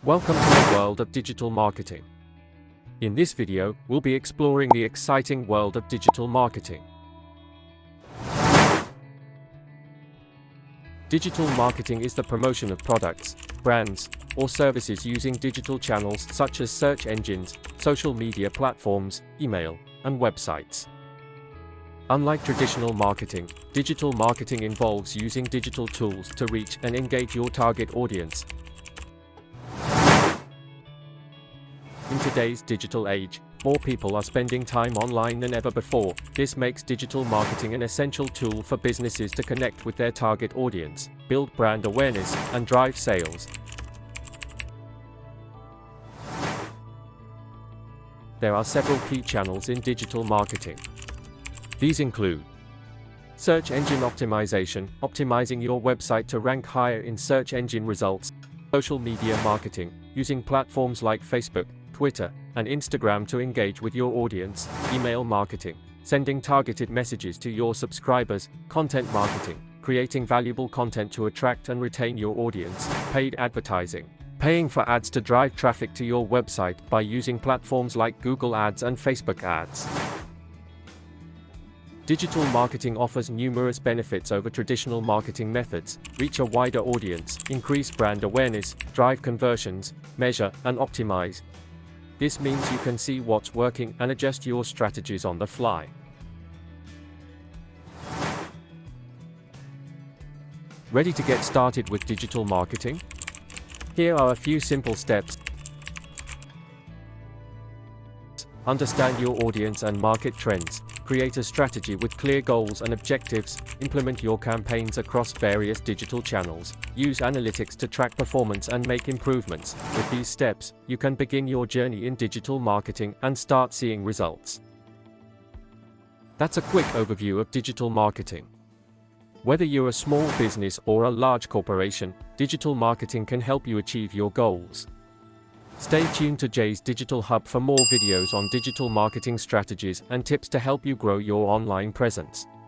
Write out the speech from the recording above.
Welcome to the world of digital marketing. In this video, we'll be exploring the exciting world of digital marketing. Digital marketing is the promotion of products, brands, or services using digital channels such as search engines, social media platforms, email, and websites. Unlike traditional marketing, digital marketing involves using digital tools to reach and engage your target audience. In today's digital age, more people are spending time online than ever before. This makes digital marketing an essential tool for businesses to connect with their target audience, build brand awareness, and drive sales. There are several key channels in digital marketing. These include search engine optimization, optimizing your website to rank higher in search engine results; social media marketing, using platforms like Facebook, Twitter, and Instagram to engage with your audience; email marketing, sending targeted messages to your subscribers; content marketing, creating valuable content to attract and retain your audience; paid advertising, paying for ads to drive traffic to your website by using platforms like Google Ads and Facebook Ads. Digital marketing offers numerous benefits over traditional marketing methods: reach a wider audience, increase brand awareness, drive conversions, measure and optimize. This means you can see what's working and adjust your strategies on the fly. Ready to get started with digital marketing? Here are a few simple steps. Understand your audience and market trends. Create a strategy with clear goals and objectives. Implement your campaigns across various digital channels. Use analytics to track performance and make improvements. With these steps, you can begin your journey in digital marketing and start seeing results. That's a quick overview of digital marketing. Whether you're a small business or a large corporation, digital marketing can help you achieve your goals. Stay tuned to Jay's Digital Hub for more videos on digital marketing strategies and tips to help you grow your online presence.